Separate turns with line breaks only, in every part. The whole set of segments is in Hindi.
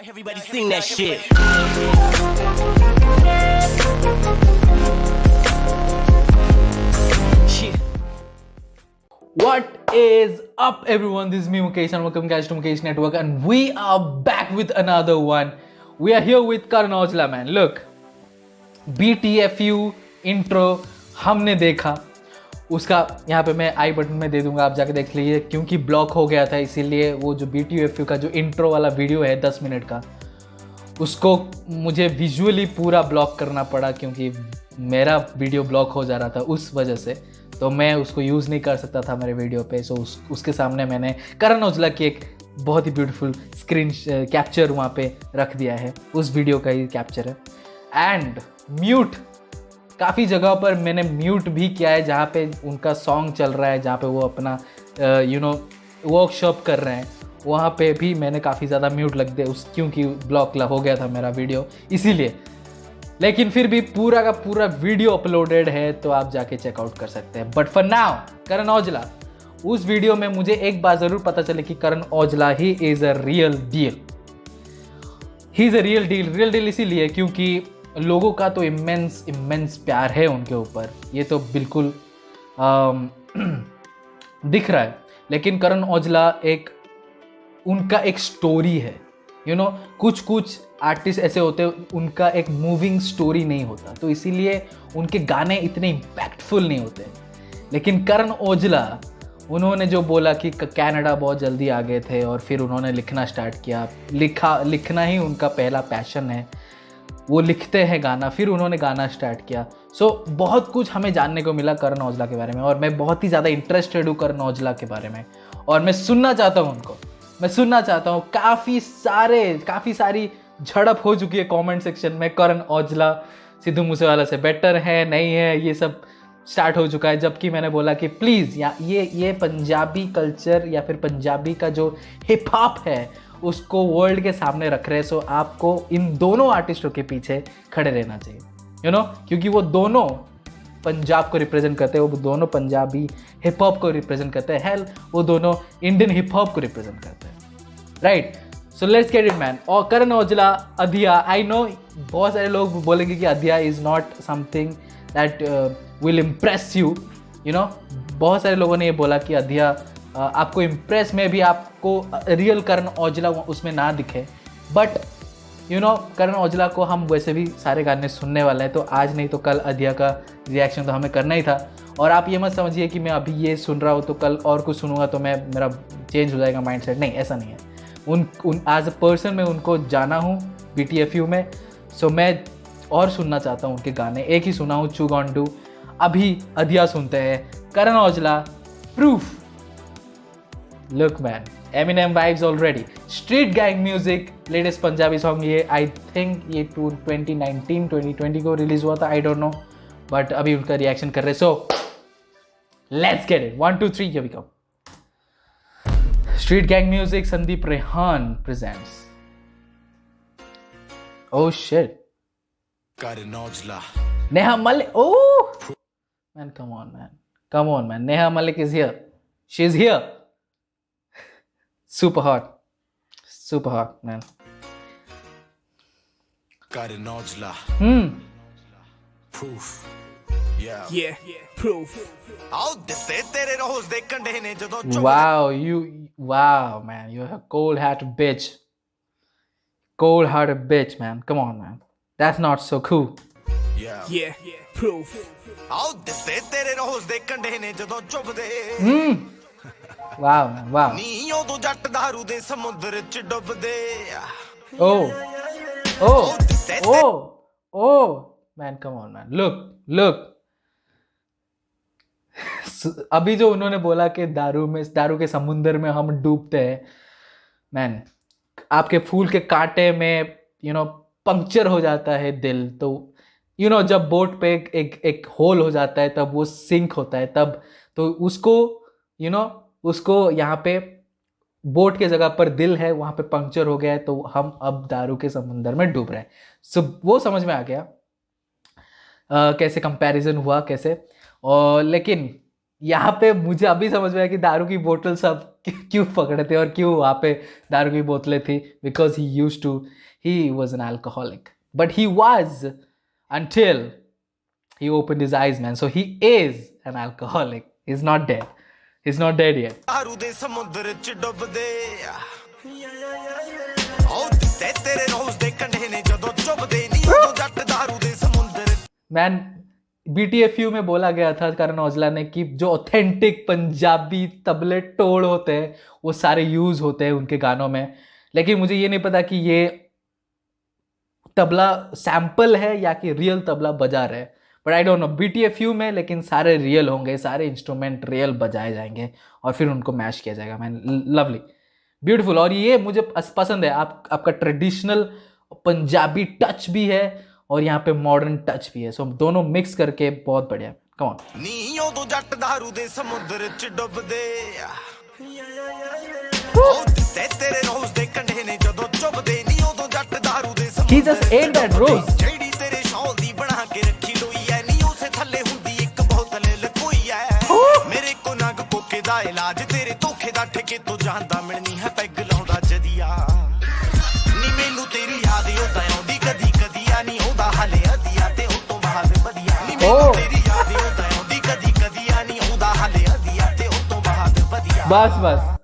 Everybody sing that shit.
What is up, everyone? This is me, Mukesh, and welcome guys to Mukesh Network, and we are back with another one. We are here with Karan Aujla, man. Look, BTFU intro हमने देखा, उसका यहाँ पे मैं आई बटन में दे दूंगा, आप जाके देख लीजिए, क्योंकि ब्लॉक हो गया था, इसीलिए वो जो BTFU का जो इंट्रो वाला वीडियो है 10 मिनट का, उसको मुझे विजुअली पूरा ब्लॉक करना पड़ा, क्योंकि मेरा वीडियो ब्लॉक हो जा रहा था उस वजह से, तो मैं उसको यूज़ नहीं कर सकता था मेरे वीडियो पे। सो उसके सामने मैंने करण औजला की एक बहुत ही ब्यूटीफुल स्क्रीन कैप्चर वहाँ पे रख दिया है, उस वीडियो का ही कैप्चर है। एंड म्यूट, काफ़ी जगह पर मैंने म्यूट भी किया है, जहाँ पे उनका सॉन्ग चल रहा है, जहाँ पे वो अपना वर्कशॉप कर रहे हैं, वहाँ पे भी मैंने काफ़ी ज़्यादा म्यूट लग दिया क्योंकि ब्लॉक हो गया था मेरा वीडियो, इसीलिए। लेकिन फिर भी पूरा का पूरा वीडियो अपलोडेड है, तो आप जाके चेकआउट कर सकते हैं। But for now Karan Aujla, उस वीडियो में मुझे एक बात ज़रूर पता चले कि करण औजला ही is a real deal. He is a real deal इसीलिए क्योंकि लोगों का तो इमेंस प्यार है उनके ऊपर, ये तो बिल्कुल दिख रहा है। लेकिन करण औजला उनका एक स्टोरी है, कुछ आर्टिस्ट ऐसे होते हैं, उनका एक मूविंग स्टोरी नहीं होता, तो इसीलिए उनके गाने इतने इम्पैक्टफुल नहीं होते। लेकिन करण औजला, उन्होंने जो बोला कि कनाडा बहुत जल्दी आ गए थे और फिर उन्होंने लिखना स्टार्ट किया, लिखना ही उनका पहला पैशन है, वो लिखते हैं गाना, फिर उन्होंने गाना स्टार्ट किया। सो बहुत कुछ हमें जानने को मिला करण औजला के बारे में, और मैं बहुत ही ज़्यादा इंटरेस्टेड हूँ करण औजला के बारे में, और मैं सुनना चाहता हूँ। काफ़ी सारी झड़प हो चुकी है कमेंट सेक्शन में, करण औजला सिद्धू मूसेवाला से बेटर है नहीं है, ये सब स्टार्ट हो चुका है। जबकि मैंने बोला कि प्लीज़ ये पंजाबी कल्चर या फिर पंजाबी का जो हिप हॉप है, उसको वर्ल्ड के सामने रख रहे हैं। सो आपको इन दोनों आर्टिस्टों के पीछे खड़े रहना चाहिए, क्योंकि वो दोनों पंजाब को रिप्रेजेंट करते हैं, वो दोनों पंजाबी हिप हॉप को रिप्रेजेंट करते हैं, वो दोनों इंडियन हिप हॉप को रिप्रेजेंट करते हैं, right? So let's get it man. और करण औजला, अधिया, आई नो बहुत सारे लोग बोलेंगे कि अधिया is not something that will impress you, बहुत सारे लोगों ने ये बोला कि अधिया आपको इम्प्रेस में भी आपको रियल करण औजला उसमें ना दिखे। बट करण औजला को हम वैसे भी सारे गाने सुनने वाले हैं, तो आज नहीं तो कल अधिया का रिएक्शन तो हमें करना ही था। और आप ये मत समझिए कि मैं अभी ये सुन रहा हूँ तो कल और कुछ सुनूंगा तो मेरा चेंज हो जाएगा माइंडसेट, नहीं, ऐसा नहीं है। एज अ पर्सन मैं उनको जाना हूँ BTFU में, सो मैं और सुनना चाहता हूँ उनके गाने। एक ही सुना हूँ, चू गॉन डू। अभी अधिया सुनते हैं, Karan Aujla, proof. Look man, Eminem vibes already. Street Gang Music, latest Punjabi song, ये आई थिंक ये 2019-2020 को रिलीज हुआ था, आई डोंट नो, बट अभी उनका रिएक्शन कर रहे। So let's get it, 1 2 3 here we go. Street Gang Music, Sandeep Rehan presents. Oh shit.
Karan Aujla.
Neha Malik. Oh man, come on man. Neha Malik is here. She's here. Super hot man.
Karan Aujla. Proof. Yeah. Proof. आओ दिसे तेरे रोज दे कंडे ने जदों चुप।
Wow man, you're a cold-hearted bitch man. Come on man, that's not so cool.
Yeah. Proof. आओ दिसे तेरे रोज दे कंडे ने जदों चुप दे।
Wow man, wow.
नी ओदों जट दारू दे समुंदर च डुब दे।
Oh man, come on man, look. अभी जो उन्होंने बोला कि दारू के समुंदर में हम डूबते हैं, मैन, आपके फूल के कांटे में पंक्चर हो जाता है दिल, तो जब बोट पे एक होल हो जाता है, तब वो सिंक होता है, तब तो उसको यहाँ पे बोट के जगह पर दिल है, वहाँ पे पंक्चर हो गया है, तो हम अब दारू के समुंदर में डूब रहे हैं। सो वो समझ में आ गया कैसे कंपैरिजन हुआ कैसे। और लेकिन यहाँ पे मुझे अभी समझ में आया कि दारू की बोतल सब क्यों पकड़े थे और क्यों वहाँ पे दारू की बोतलें थी? Because he was an alcoholic, but he was until he opened his eyes, man. So he is an alcoholic. He's not dead. He's not dead yet.
दारू ਦੇ ਸਮੁੰਦਰ ਚ ਡੁੱਬਦੇ ਆਉ ਦਿੱਤੇ ਤੇਰੇ ਰੋਜ਼ ਦੇ ਕੰਢੇ ਨੇ ਜਦੋਂ ਚੁੱਭਦੇ ਨਹੀਂ ਉਦੋਂ ਜੱਟ दारू ਦੇ ਸਮੁੰਦਰ
Man, BTFU में बोला गया था करण औजला ने कि जो ऑथेंटिक पंजाबी तबले टोड़ होते हैं वो सारे यूज होते हैं उनके गानों में, लेकिन मुझे ये नहीं पता कि ये तबला सैंपल है या कि रियल तबला बजा रहे हैं, but I don't know BTFU में, लेकिन सारे रियल होंगे, सारे इंस्ट्रूमेंट रियल बजाए जाएंगे और फिर उनको मैश किया जाएगा। Man, lovely, beautiful. और ये मुझे पसंद है, आपका ट्रेडिशनल पंजाबी टच भी है और यहाँ पे मॉडर्न टच भी है, सो दोनों मिक्स करके बहुत बढ़िया। Come on.
नी उदों जट दारू दे समुंदर च डुੱਬਦੇ ਉਹ ਦਿੱਤੇ ਤੇਰੇ ਰੋਜ਼ ਦੇ ਕੰਢੇ ਨੇ ਜਦੋਂ ਚੁੱਭਦੇ ਨੀ ਉਦੋਂ ਜੱਟ दारू ਦੇ
He just ate that rose.
ਜਿਹੜੀ ਤੇਰੇ ਸ਼ੌਲ ਦੀ ਬਣਾ ਕੇ ਰੱਖੀ ਲੋਈ ਐ ਨੀ ਉਸੇ ਥੱਲੇ ਹੁੰਦੀ ਇੱਕ ਬੋਤਲ ਲਕੋਈ ਐ ਮੇਰੇ ਕੋ ਨਗ ਕੋਕੇ ਦਾ ਇਲਾਜ ਤੇਰੇ ਧੋਖੇ ਦਾ ਠੇਕੇ ਤੋਂ ਜਾਂਦਾ ਮਿਲਣੀ ਹੈ ਪੈਗ ਲਾਉਂਦਾ ਜਦੀਆ ਨੀ ਮੈਨੂੰ ਤੇਰੀ ਯਾਦ ਆਉਂਦਾ ਆਉਂਦੀ ਕਦੀ ਕਦੀ ਆ ਨੀ ਆਉਂਦਾ ਹਲੇ ਅਧੀਆ ਤੇ ਉਹ ਤੋਂ ਬਾਅਦ ਵਧੀਆ ਨੀ ਮੈਨੂੰ ਤੇਰੀ ਯਾਦ ਆਉਂਦਾ ਆਉਂਦੀ ਕਦੀ ਕਦੀ ਆ ਨੀ ਆਉਂਦਾ ਹਲੇ ਅਧੀਆ ਤੇ ਉਹ ਤੋਂ ਬਾਅਦ ਵਧੀਆ।
बस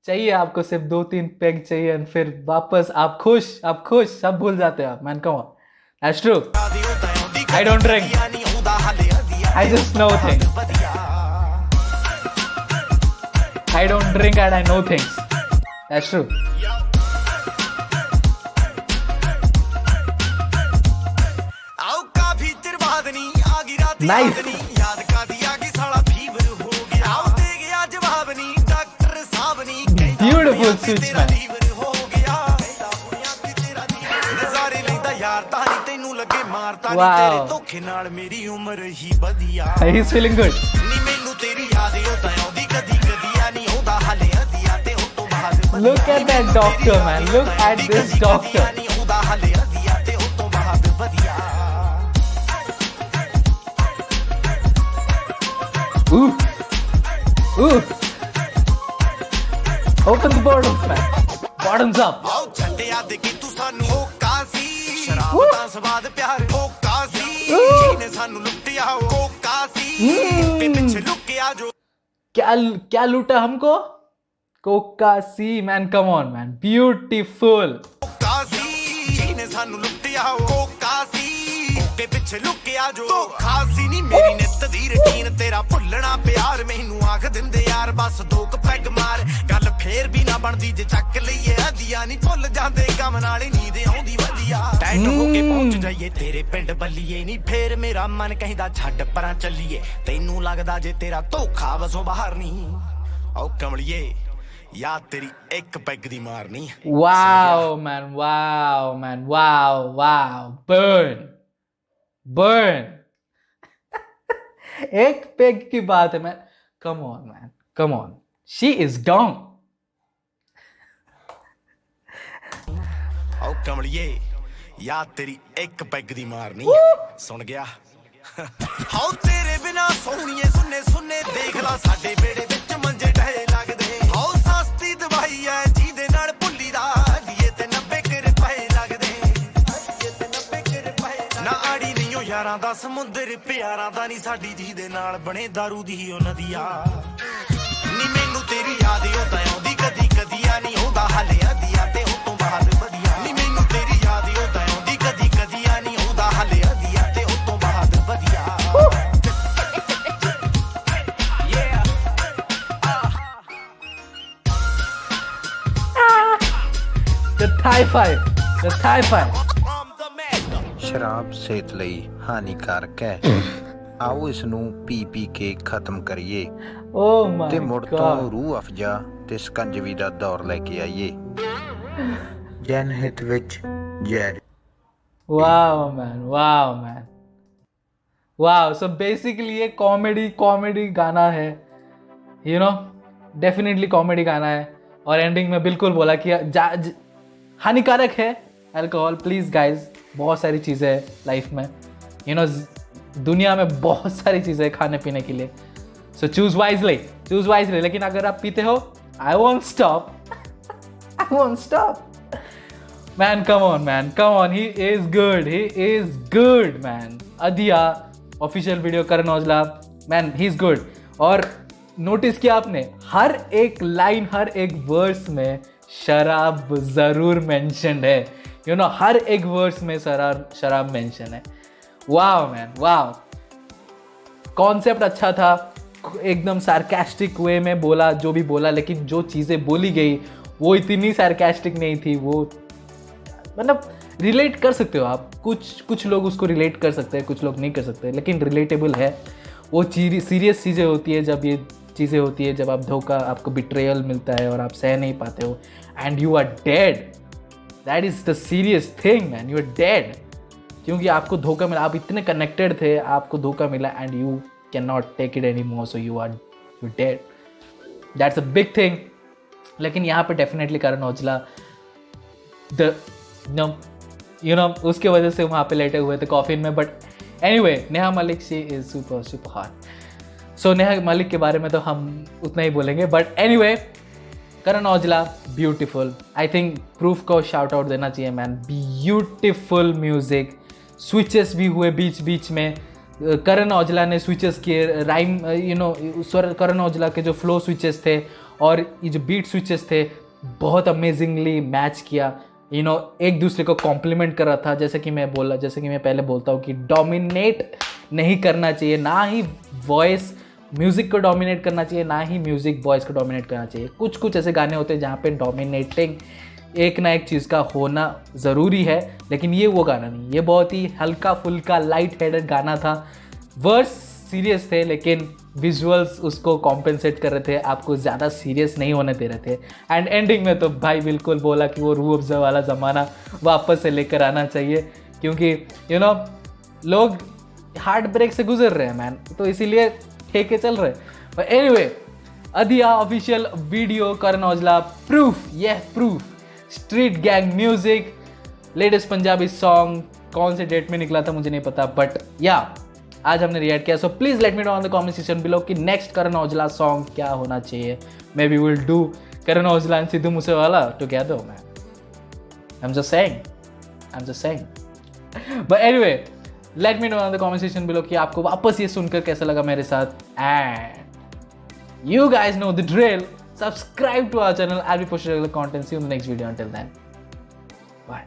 चाहिए आपको सिर्फ 2-3 पेग चाहिए और फिर वापस आप खुश, सब भूल जाते हो आप। Man, come on, that's true. I don't drink, I just know things, I don't drink and I know things, that's true।
आओ काफी चिर बाद नी आ गई रात
Nice।
याद का दिया कि साला फीवर हो गया आओ दे गया जवाब नी डॉक्टर साहब नी
Beautiful switch, man।
हो गया नਜ਼ਾਰੇ ਲੈਂਦਾ ਯਾਰ ਤਾਂ ਨਹੀਂ ਤੈਨੂੰ ਲੱਗੇ ਮਾਰਤਾ ਨਹੀਂ ਤੇਰੇ ਧੋਖੇ ਨਾਲ ਮੇਰੀ ਉਮਰ ਹੀ ਵਧੀਆ
He's feeling good।
ਨੀ ਮੈਨੂੰ ਤੇਰੀ ਯਾਦ ਆਉਂਦਾ ਆਉਂਦੀ ਕਦੀ ਕਦੀ ਆ ਨਹੀਂ ਆਉਂਦਾ ਹਲੇ ਅਧੀਆ ਤੇ ਉਸ ਤੋਂ ਬਾਅਦ
Look at that doctor, man, look at this doctor।
ਨਹੀਂ ਆਉਂਦਾ ਹਲੇ ਅਧੀਆ ਤੇ ਉਸ ਤੋਂ ਬਾਅਦ ਵਧੀਆ।
Ooh, open the bottoms, man, bottoms up।
ਆਓ ਛੱਡਿਆ ਦੇ ਕਿ ਤੂੰ ਸਾਨੂੰ ਹੋਕਾ ਸੀ ਸ਼ਰਾਬ ਦਾ ਸਵਾਦ ਪਿਆਰ ਹੋਕਾ ਸੀ ਜਿਹਨੇ ਸਾਨੂੰ ਲੁੱਟਿਆ ਹੋਕਾ ਸੀ ਤੇ ਪਿੱਛੇ ਲੁਕਿਆ ਜੋ
क्या लूटा हमको? कोका सी, man, come on, man, beautiful.
ਹੋਕਾ ਸੀ ਜਿਹਨੇ ਸਾਨੂੰ ਲੁੱਟਿਆ ਹੋਕਾ ਸੀ ਤੇ ਪਿੱਛੇ ਲੁਕਿਆ ਜੋ ਧੋਖਾ ਸੀ ਨੀ ਮੇਰੀ ਨਿੱਤ ਦੀ ਰੁਟੀਨ ਤੇਰਾ ਭੁੱਲਣਾ ਪਿਆਰ ਮੈਨੂੰ ਆਖ ਦਿੰਦੇ ਯਾਰ ਬਸ ਦੋ ਕੁ ਪੈਗ ਮਾਰ ਗੱਲ ਫੇਰ ਵੀ ਨਾ ਬਣਦੀ ਜੇ ਚੱਕ ਲਈਏ ਅਧੀਆ ਨਹੀਂ ਭੁੱਲ ਜਾਂਦੇ ਗਮ ਨਾਲ ਹੀ ਨੀਂਦ ਆਉਂਦੀ ਵਧੀਆ ਟੈਂਟ ਹੋ ਕੇ ਪਹੁੰਚ ਜਾਈਏ ਤੇਰੇ ਪਿੰਡ ਬੱਲੀਏ ਨਹੀਂ ਫੇਰ ਮੇਰਾ ਮਨ ਕਹਿੰਦਾ ਛੱਡ ਪਰਾਂ ਚੱਲੀਏ ਤੈਨੂੰ ਲੱਗਦਾ ਜੇ ਤੇਰਾ ਧੋਖਾ ਵਸੋਂ ਬਾਹਰ ਨਹੀਂ ਆਓ ਕਮਲੀਏ ਯਾਦ ਤੇਰੀ ਇੱਕ ਪੈਗ ਦੀ ਮਾਰਨੀ
Wow, man, wow, man, wow, burn। एक पेग की बात है, man, come on, man, come on, she is gone।
ਆਓ ਕਮਲੀਏ ਯਾਦ ਤੇਰੀ ਇੱਕ ਪੈਗ ਦੀ ਮਾਰਨੀ ਸੁਣ ਗਿਆ ਹਾਉ ਤੇਰੇ ਬਿਨਾ ਸੋਹਣੀਏ ਸੁੰਨੇ ਸੁੰਨੇ ਦੇਖ ਲਾ ਸਾਡੇ ਬੇੜੇ ਵਿੱਚ ਮੰਜੇ ਢਹੇ ਲੱਗਦੇ ਹਾਉ ਸਸਤੀ ਦਵਾਈ ਐ ਜਿਹਦੇ ਨਾਲ ਭੁੱਲੀ ਦਾ ਦੀਏ ਤੇ 90 ਰੁਪਏ ਲੱਗਦੇ ਨਾ ਆੜੀ ਨਹੀਂ ਉਹ ਯਾਰਾਂ ਦਾ ਸਮੁੰਦਰ ਪਿਆਰਾਂ ਦਾ ਨਹੀਂ ਸਾਡੀ ਜਿਹਦੇ ਨਾਲ ਬਣੇ ਦਾਰੂ ਦੀ ਉਹ ਨਦੀਆਂ ਨੀ ਮੈਨੂੰ ਤੇਰੀ ਯਾਦ ਆਉਂਦਾ ਆਉਂਦੀ ਕਦੀ ਕਦੀ ਆ ਨਹੀਂ ਆਉਂਦਾ ਹਲੇ ਅਧੀਆ ਤੇ ਉਸ ਤੋਂ ਬਾਅਦ ਵਧੀਆ ਨੀ ਮੈਨੂੰ ਤੇਰੀ ਯਾਦ ਆਉਂਦਾ ਆਉਂਦੀ ਕਦੀ ਕਦੀ ਆ ਨਹੀਂ ਆਉਂਦਾ ਹਲੇ ਅਧੀਆ ਤੇ ਉਸ ਤੋਂ ਬਾਅਦ ਵਧੀਆ।
The Thai five, the Thai five।
ਸ਼ਰਾਬ ਸਿਹਤ ਲਈ ਹਾਨੀਕਾਰਕ ਹੈ ਆਓ ਇਸ ਨੂੰ ਪੀ ਪੀ ਕੇ ਖਤਮ ਕਰੀਏ
Oh my
ਤੇ ਮੁੜ ਤੋਂ
God।
ਰੂਹ ਅਫਜਾ ਤੇ ਸਕੰਜਵੀ ਦਾ ਦੌਰ ਲੈ ਕੇ ਆਈਏ ਜਨ ਹਿਤ ਵਿੱਚ ਜੈ।
Wow, man, wow। So basically ये कॉमेडी गाना है, you know, डेफिनेटली कॉमेडी गाना है और एंडिंग में बिल्कुल बोला कि हानिकारक है अल्कोहल। प्लीज़ गाइज, बहुत सारी चीज़ें हैं लाइफ में, यू नो, दुनिया में बहुत सारी चीज़ें हैं खाने पीने के लिए, सो चूज़ वाइजली। लेकिन अगर आप पीते हो I won't stop. I won't stop. Man, come on, man. Come on. He is good. He is good, man. Adhiya, official video Karan Aujla. Man, he's good. और नोटिस किया आपने, हर एक लाइन, हर एक वर्स में शराब ज़रूर मेंशन है. You know, हर एक वर्स में शराब मेंशन है. वाह मैन, वाह. कॉन्सेप्ट अच्छा था, एकदम सार्केस्टिक वे में बोला जो भी बोला, लेकिन जो चीज़ें बोली गई वो इतनी सार्केस्टिक नहीं थी. वो मतलब रिलेट कर सकते हो आप, कुछ लोग उसको रिलेट कर सकते हैं, कुछ लोग नहीं कर सकते, लेकिन रिलेटेबल है. वो सीरियस चीज़ें होती है जब ये चीज़ें होती है, जब आप धोखा, आपको बिट्रेयल मिलता है और आप सह नहीं पाते हो and you are dead. That is the serious thing man, you are dead. क्योंकि आपको धोखा मिला, आप इतने कनेक्टेड थे, आपको धोखा मिला and you can not take it any more, so you dead. That's a big thing. लेकिन यहाँ पे डेफिनेटली करण औजला उसके वजह से वहाँ पे लेटे हुए थे कॉफिन में. But anyway, Neha Malik, she is super super hot. So Neha Malik के बारे में तो हम उतना ही बोलेंगे. But anyway, Karan Aujla beautiful. I think proof को शाउट आउट देना चाहिए मैन. Beautiful music. स्विचेस भी हुए बीच बीच में. करण औजला ने स्विचेस किए, राइम करण औजला के जो फ्लो स्विचेस थे और ये जो बीट स्विचेस थे, बहुत अमेजिंगली मैच किया. एक दूसरे को कॉम्प्लीमेंट कर रहा था. जैसे कि मैं पहले बोलता हूँ कि डोमिनेट नहीं करना चाहिए, ना ही वॉइस म्यूज़िक को डोमिनेट करना चाहिए, ना ही म्यूज़िक वॉइस को डोमिनेट करना चाहिए. कुछ ऐसे गाने होते हैं जहाँ पे डोमिनेटिंग एक ना एक चीज़ का होना ज़रूरी है, लेकिन ये वो गाना नहीं. ये बहुत ही हल्का फुल्का लाइट हेडेड गाना था. वर्स सीरियस थे लेकिन विजुअल्स उसको कॉम्पेंसेट कर रहे थे, आपको ज़्यादा सीरियस नहीं होने दे रहे थे. एंड एंडिंग में तो भाई बिल्कुल बोला कि वो रूह अफ़ज़ा वाला ज़माना वापस से लेकर आना चाहिए, क्योंकि लोग हार्ट ब्रेक से गुजर रहे हैं मैन, तो इसीलिए ठेके चल रहे हैं. बट एनीवे, अधिया ऑफिशियल वीडियो, करण औजला, प्रूफ, यह proof. Street gang music, latest Punjabi song. कौन से डेट में निकला था मुझे नहीं पता, बट या आज हमने रिएक्ट किया. So please let me know on the comment section below कि नेक्स्ट करण औजला सॉन्ग क्या होना चाहिए. May be will do Karan Aujla and Sidhu Moosewala together man. I am just saying. But anyway, let me know on the comment section below कि आपको वापस ये सुनकर कैसा लगा मेरे साथ. And you guys know the drill. Subscribe to our channel. I'll be posting regular content. See you in the next video. Until then, bye.